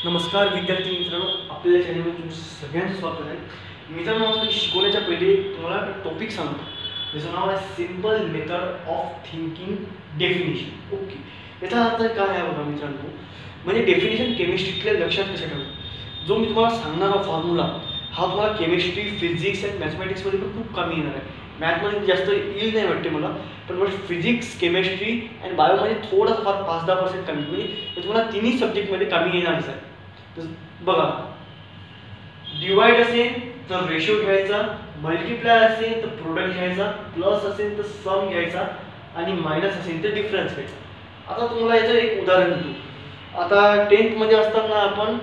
नमस्कार विद्यार्थी मित्रांनो, आपल्या चॅनलमध्ये तुमचं सगळ्यांचं स्वागत आहे. मित्रांनो, आज मी शिकवण्याच्या पहिले तुम्हाला एक टॉपिक सांगतो, ज्याचं नाव आहे simple method of thinking definition. Okay, याचा अर्थ काय आहे बघा मित्रांनो, म्हणजे डेफिनेशन केमिस्ट्रीतल्या लक्षात कशा ठेवतो. जो मी तुम्हाला सांगणारा फॉर्म्युला हा तुम्हाला केमिस्ट्री, फिजिक्स आणि मॅथमॅटिक्समध्ये पण खूप कमी येणार आहे. मॅथमध्ये जास्त येईल नाही वाटते मला, पण मग फिजिक्स, केमिस्ट्री आणि बायोमध्ये थोडासा फार 5-10% कमी, म्हणजे हे तुम्हाला तिन्ही सब्जेक्टमध्ये कमी येणारच आहे. तर बघा, डिवाइड असेल तर रेशो घ्यायचा, मल्टिप्लाय असेल तर प्रोडक्ट घ्यायचा, प्लस असेल तर सम घ्यायचा आणि मायनस असेल तर डिफरन्स घ्यायचा. आता तुम्हाला याचं एक उदाहरण देतो. आता 10th मध्ये असताना आपण,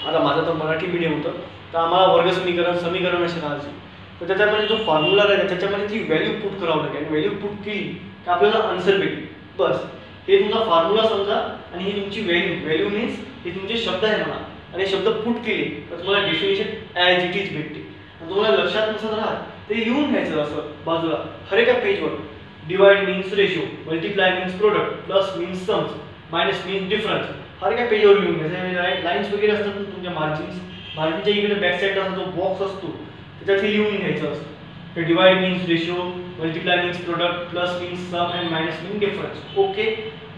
आता माझं तर मराठी मीडियम होतं, तर आम्हाला वर्ग समीकरण असे राहायचे. तर त्याच्यामध्ये जो फॉर्म्युला आहे त्याच्यामध्ये ती व्हॅल्यू पुट करावं लागेल. व्हॅल्यू पुट केली की आपल्याला आन्सर भेटेल. बस हे तुमचा फॉर्म्युला समजा आणि ही तुमची व्हॅल्यू मीन्स हे तुमचे शब्द आहे म्हणा, आणि शब्द पुट केले तर तुम्हाला डेफिनेशन ॲज इट इज भेटते. आणि तुम्हाला लक्षात नसत राहत ते येऊन घ्यायचं असं बाजूला हर एका पेजवर. Divide means ratio, multiply means product, plus means sums, minus means difference, हर एका पेजवर लिहून घ्यायचं. लाईन्स वगैरे असतात ना तुमच्या मार्जिनच्या इकडे बॅक साईडला जो बॉक्स असतो त्याच्यात हे लिहून घ्यायचं असतं. तर divide means ratio, multiply means product, plus means sum and minus means difference. Okay,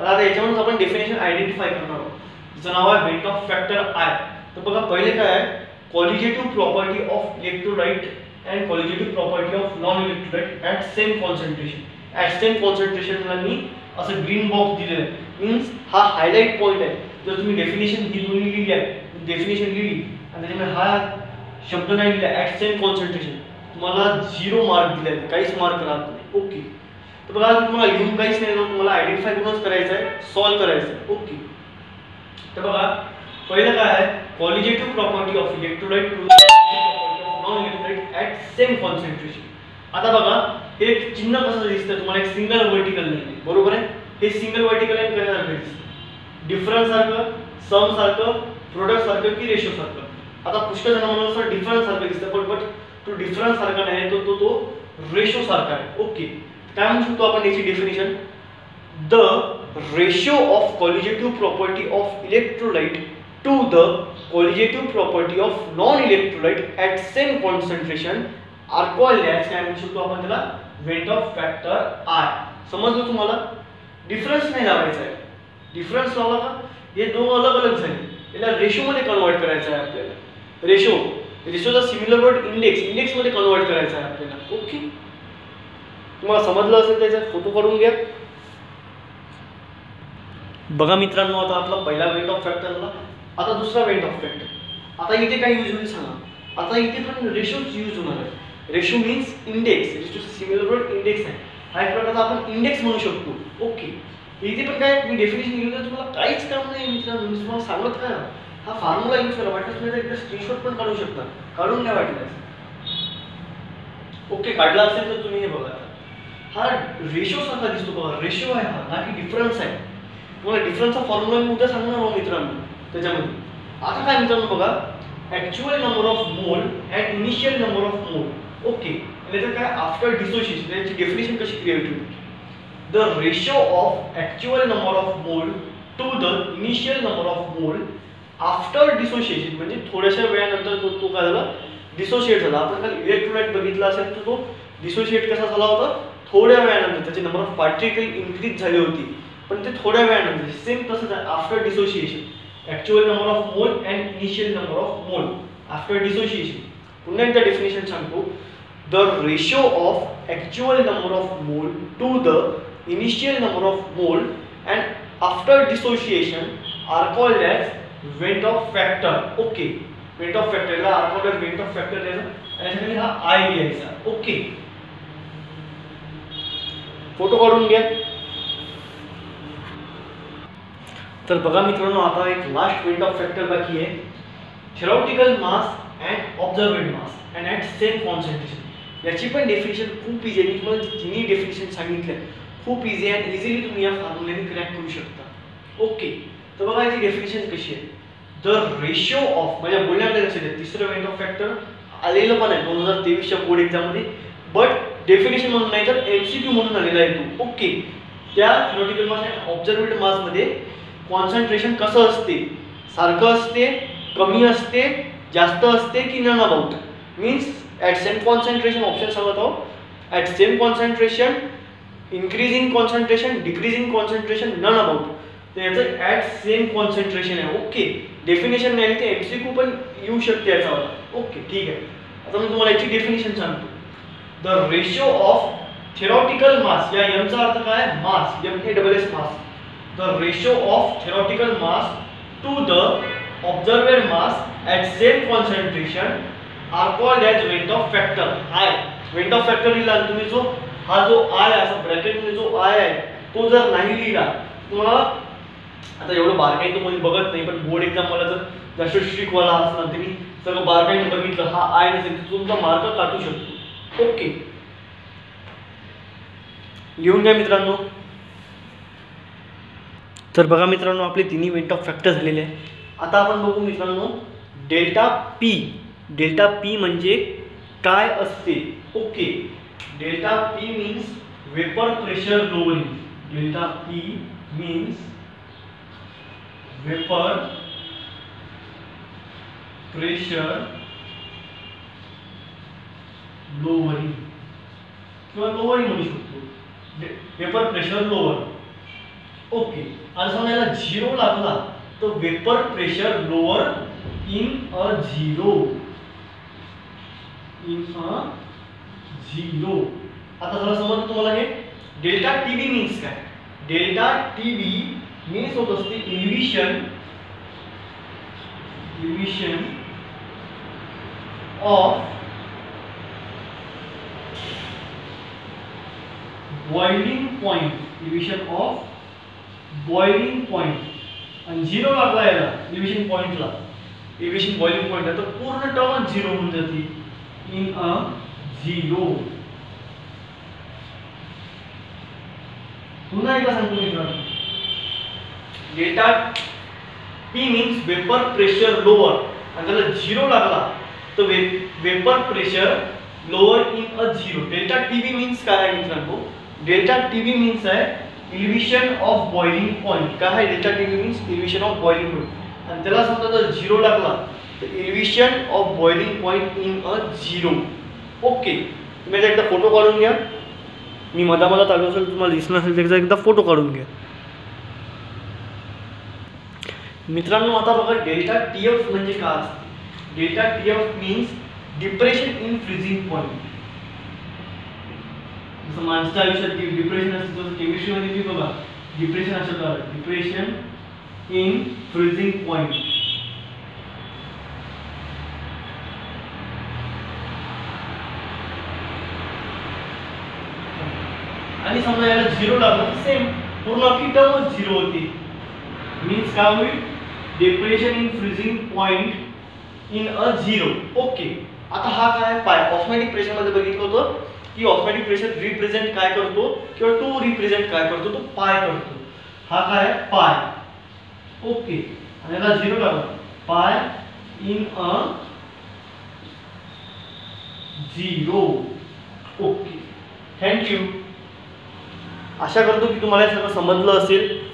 आता याच्यावरून आपण डेफिनेशन आयडेंटिफाय करणार आहोत. तिचं नाव आहे वेट ऑफ फॅक्टर आय. तर बघा, पहिले काय आहे, colligative property of electrolyte and colligative property of non electrolyte at same concentration. At same कॉन्सन्ट्रेशनला मी असं ग्रीन बॉक्स दिलेलं आहे, मीन्स हा हायलाइट पॉईंट आहे. जर तुम्ही डेफिनेशन ही दोन्ही लिहिली आहे, डेफिनेशन लिहिली आणि त्याच्यामध्ये हा शब्द नाही लिहिला ॲट सेम कॉन्सन्ट्रेशन, तुम्हाला 0 मार्क दिले आहेत, काहीच मार्क राहत नाही. ओके, तर बघा तुम्हाला लिहून काहीच नाही, तुम्हाला आयडेंटिफाय करूनच करायचं आहे, सॉल्व्ह करायचं आहे. ओके, तर बघा पहिलं काय आहे, colligative property of electrolyte to non electrolyte at same concentration. आता बघा हे चिन्ह कसं दिसतं तुम्हाला, एक सिंगल वर्टिकल लाईन, बरोबर आहे. हे सिंगल वर्टिकल लाईन कशासारखं दिसतं, डिफरन्स सारखं, सम सारखं, प्रोडक्ट सारखं की रेशो सारखं. आता पुष्कळ जणांना डिफरन्स सारखं दिसतं, बट तो डिफरन्स सारखा नाही, तो रेशो सारखा आहे. ओके, काय म्हणू शकतो आपण याची definition, the ratio of colligative property of electrolyte to the colligative property of non electrolyte at same concentration are called as, काय म्हणू शकतो आपण त्याला, वेट ऑफ फॅक्टर आय. समजलं तुम्हाला? डिफरन्स नाही लावायचा आहे. डिफरन्स लावला का हे दोन अलग अलग झाले, याला रेशो मध्ये कन्वर्ट करायचं आहे आपल्याला. रेशोचा सिमिलर वर्ड इंडेक्स मध्ये कन्वर्ट करायचा आहे आपल्याला. ओके, तुम्हाला समजलं असेल त्याचा फोटो काढून घ्या. बघा मित्रांनो, आता आपला पहिला वेट ऑफ फॅक्टर झाला, आता दुसरा वेट ऑफ फॅक्टर. आता इथे काय यूज होईल सांगा, आता इथे पण रेशोच यूज होणार आहे. रेशो मीन्स इंडेक्स, रेशोचा सिमिलर वर्ड इंडेक्स आहे. हा एक प्रकारचा आपण इंडेक्स म्हणू शकतो. ओके, इथे पण काय मी डेफिनेशन लिहिलं, तुम्हाला काहीच काम नाही मित्रांनो, मी तुम्हाला सांगत काय, हा फॉर्म्युला यूज करा. वाटल्यास तुम्ही एकदा स्क्रीनशॉट पण काढू शकता, काढून नाही वाटल्यास. ओके, काढला असेल तर तुम्ही हे बघा, हा रेशो सारखा दिसतो बघा, रेशो आहे हा, ना की डिफरन्स आहे. तुम्हाला डिफरन्सचा फॉर्म्युला मी उद्या सांगणार आहोत मित्रांनो त्याच्यामध्ये. आता काय मित्रांनो बघा, actual number of mole and initial number of mole. Okay, त्याचं काय, आफ्टर डिसोसिएशन, त्याची डेफिनेशन कशी क्रिएट होईल, the ratio of actual number of mole to the initial number of mole after dissociation, म्हणजे थोड्याशा वेळानंतर तो काय झाला, डिसोशिएट झाला. आपण काल इलेक्ट्रोलाइट बघितला असेल तर तो डिसोशिएट कसा झाला होता, थोड्या वेळानंतर त्याची नंबर ऑफ पार्टिकल इन्क्रीज झाली होती, पण ते थोड्या वेळानंतर. सेम तसंच आहे after dissociation, actual number of mole and initial number of mole after dissociation. पुन्हा एकदा डेफिनेशन सांगतो, the ratio of actual number of mole to the initial number of mole and after dissociation are called as van't Hoff factor. Okay, van't Hoff फॅक्टरला are called as van't Hoff factor द्यायचा आणि त्याच्याखाली हा I लिहायचा. Okay, photo काढून घ्या. तर बघा मित्रांनो, आता एक लास्ट वेट ऑफ फॅक्टर बाकी आहे, theoretical mass and observed mass and at same concentration. याची पण डेफिनेशन खूप इझी आहे. मी तुम्हाला तिन्ही डेफिनेशन सांगितले, खूप इझी आहे, इझिली तुम्ही या फॉर्म्युल्याने क्रॅक करू शकता. ओके, तर बघा याची डेफिनेशन कशी आहे, द रेशो ऑफ, माझ्या बोलण्यामध्ये लक्षात आहे, तिसरं वेट ऑफ फॅक्टर आलेलं पण आहे 2023च्या बोर्ड एक्झाममध्ये, बट डेफिनेशन म्हणून नाही तर MCQ म्हणून आलेला आहे तो. ओके, त्या थेरॉटिकल मास अँड ऑब्झर्वेड मासमध्ये कॉन्सन्ट्रेशन कसं असते, सारखं असते, कमी असते, जास्त असते की none about. Means at same concentration option सांगत आहो. At same concentration, increasing concentration, decreasing concentration, none about. तर याचं ॲट सेम कॉन्सन्ट्रेशन आहे. ओके, डेफिनेशन नाही ते MCQ पण येऊ शकते याच्यावर. ओके ठीक आहे. आता मी तुम्हाला याची डेफिनेशन सांगतो. The ratio of theoretical mass, या एमचा अर्थ काय आहे? Mass, MASS mass. The ratio of theoretical mass to the observed mass at same concentration are called as van't Hoff factor. I van't Hoff factor लिहिला तुम्ही, जो हा जो आय असा ब्रॅकेटमध्ये जो आय आहे तो जर नाही लिहिला, तुम्हाला आता एवढं बारकाईने तो कोणी बघत नाही, पण बोर्ड एक्झाम मला जर जास्त शिकवायला असणार तुम्ही सगळं बारकाईने बघितलं, हा आय नसेल तर तुमचा मार्क काटू शकतो. ओके, लिहून घ्या मित्रांनो. तर बघा मित्रांनो, आपले तिन्ही वेट ऑफ फॅक्टर झालेले आहे. आता आपण बघू मित्रांनो डेल्टा पी. डेल्टा पी म्हणजे काय असते? Okay, delta P means vapour pressure lowering. Delta P means vapour pressure lowering किंवा लोअरिंग म्हणू शकतो. Vapour pressure lower. ओके, आणि समजा 0 लागला तर vapour pressure lower in a zero. आता जरा समजा तुम्हाला हे डेल्टा टीबी मीन्स काय? डेल्टा टीबी मीन्स होत असते elevation of boiling point. Elevation of boiling point. आणि 0 लागला याला इल्युशन पॉइंटला, इल्युशन बॉइलिंग पॉइंट तर पूर्ण टर्म 0 होऊन जाते. In a zero. पुन्हा एकदा सांगतो मित्रांनो, delta P means vapour pressure lower, आणि त्याला 0 लागला तर vapour pressure lower in a zero. Delta TB means काय आहे मित्रांनो? डेल्टा टीबी मीन्स आहे इल्युशन ऑफ बॉइलिंग पॉइंट. काय आहे delta TB means? Elevation of boiling point. आणि त्याला समजा जर 0 लागला तर elevation of boiling point in a zero. Okay, तुम्ही एकदा फोटो काढून घ्या. मी मधामधात आलो असेल, तुम्हाला दिसणार असेल त्याचा एकदा फोटो काढून घ्या मित्रांनो. आता बघा डेल्टा TF म्हणजे काय असते? Delta TF means depression in freezing point. जसं माणसाच्या आयुष्यात डिप्रेशन असते तसं केमिस्ट्रीमध्ये मी बघा डिप्रेशन असं करा, डिप्रेशन इन फ्रीजिंग पॉइंट. आणि समजा याला 0 लागला तर सेम पूर्ण अख्खी टर्म 0 होती. मीन्स काय होईल? Depression in freezing point in a zero. Okay, आता हा काय पाय ऑस्मॅटिक प्रेशर मध्ये बघितलं होतं की ऑस्मॅटिक प्रेशर रिप्रेझेंट काय करतो किंवा टू रिप्रेझेंट काय करतो? तो पाय करतो. हा काय पाय. ओके, आणि याला 0 लागला, pi in a zero. Okay, thank you. आशा करतो की तुम्हाला हे सगळं समजलं असेल.